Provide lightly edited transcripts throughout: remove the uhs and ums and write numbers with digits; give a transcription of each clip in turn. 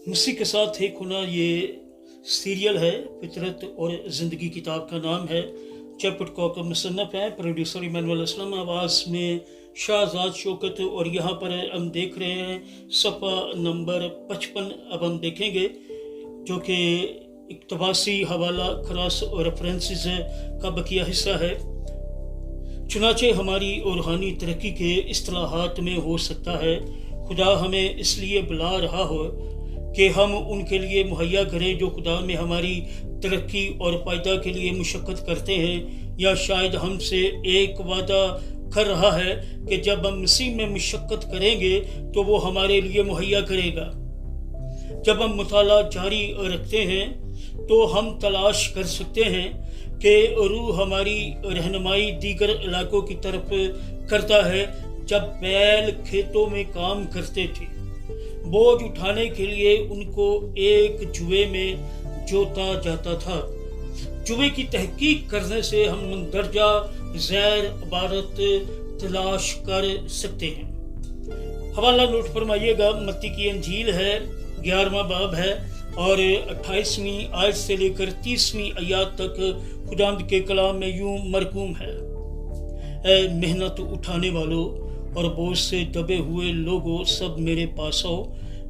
मसीह के साथ एक होना ये सीरियल है। फितरत और ज़िंदगी किताब का नाम है। चैपट कॉक मुसन्नफ है, प्रोड्यूसर इमानुअल असलम, आवाज़ में शाहजाद शौकत। और यहाँ पर हम देख रहे हैं सफ़ा नंबर 55 अब हम देखेंगे, जो कि इक़्तिबासी हवाला खरास और रेफरेंसेस का बकिया हिस्सा है। चुनाचे हमारी और रूहानी तरक्की के इस्तिलाहात में हो सकता है खुदा हमें इसलिए बुला रहा हो कि हम उनके लिए मुहैया करें जो खुदा में हमारी तरक्की और फ़ायदा के लिए मुशक्क़त करते हैं, या शायद हमसे एक वादा कर रहा है कि जब हम मसीह में मुशक्क़त करेंगे तो वो हमारे लिए मुहैया करेगा। जब हम मुताला जारी रखते हैं तो हम तलाश कर सकते हैं कि रूह हमारी रहनुमाई दीगर इलाकों की तरफ करता है। जब बैल खेतों में काम करते थे, बोझ उठाने के लिए उनको एक जुए में जोता जाता था। जुए की तहकीक करने से हम मंदरजा ज़ैर इबारत तलाश कर सकते हैं। हवाला नोट फरमाइएगा। मत्ती की अंजील है, 11वां बाब है और 28वीं आयत से लेकर 30वीं आयत तक खुदावंद के कलाम में यूं मरकूम है। ऐ मेहनत उठाने वालों और बोझ से दबे हुए लोगों, सब मेरे पास आओ,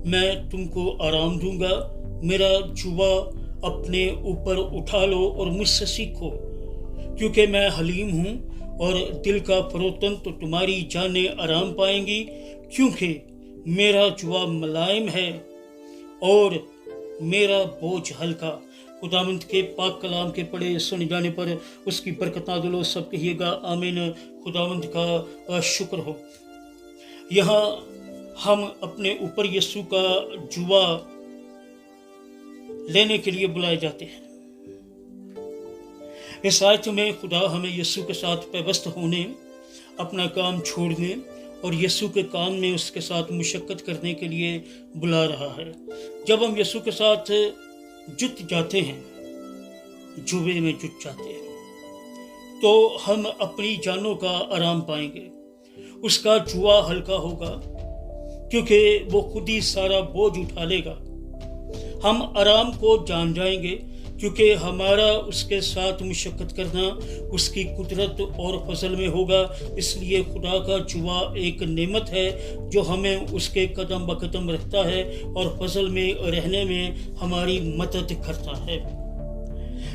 मैं तुमको आराम दूंगा। मेरा जुआ अपने ऊपर उठा लो और मुझसे सीखो, क्योंकि मैं हलीम हूँ और दिल का फरोतन, तो तुम्हारी जानें आराम पाएंगी, क्योंकि मेरा जुआ मुलायम है और मेरा बोझ हल्का। खुदावंद के पाक कलाम के पढ़े सुन जाने पर उसकी बरकत नाज़िल हो। सब कहिएगा आमीन। खुदावंद का शुक्र हो। यहाँ हम अपने ऊपर यीशु का जुआ लेने के लिए बुलाए जाते हैं। इस आयत में खुदा हमें यीशु के साथ पैवस्त होने, अपना काम छोड़ने और यीशु के काम में उसके साथ मुशक्क़त करने के लिए बुला रहा है। जब हम यीशु के साथ जुट जाते हैं, जुए में जुट जाते हैं, तो हम अपनी जानों का आराम पाएंगे। उसका जुआ हल्का होगा क्योंकि वो खुद ही सारा बोझ उठा लेगा। हम आराम को जान जाएंगे क्योंकि हमारा उसके साथ मुशक्क़त करना उसकी कुदरत और फजल में होगा। इसलिए खुदा का जुआ एक नेमत है जो हमें उसके कदम ब कदम रखता है और फजल में रहने में हमारी मदद करता है।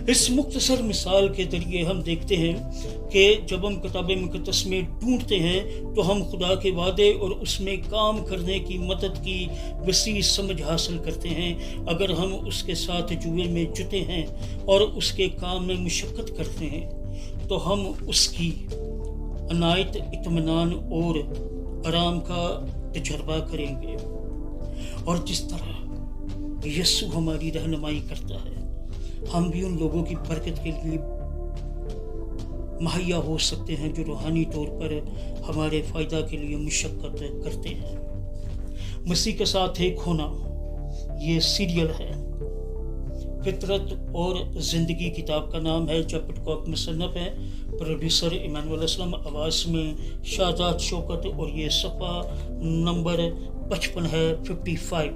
इस मुख्तसर मिसाल के ज़रिए हम देखते हैं कि जब हम किताब मुक़द्दस में ढूंढते हैं तो हम खुदा के वादे और उसमें काम करने की मदद की वसी समझ हासिल करते हैं। अगर हम उसके साथ जुए में जुटे हैं और उसके काम में मुशक्क़त करते हैं तो हम उसकी अनायत, इत्मीनान और आराम का तजर्बा करेंगे। और जिस तरह यीशु हमारी रहनुमाई करता है, हम भी उन लोगों की बरकत के लिए मुहैया हो सकते हैं जो रूहानी तौर पर हमारे फ़ायदा के लिए मुशक्क़त करते हैं। मसीह के साथ एक होना ये सीरियल है। फितरत और ज़िंदगी किताब का नाम है। चैपट कॉक मुसन्नफ है, प्रोड्यूसर इमानुअल असलम, आवाज़ में शाहजाद शौकत। और ये सफ़ा नंबर 55 है, 55 है।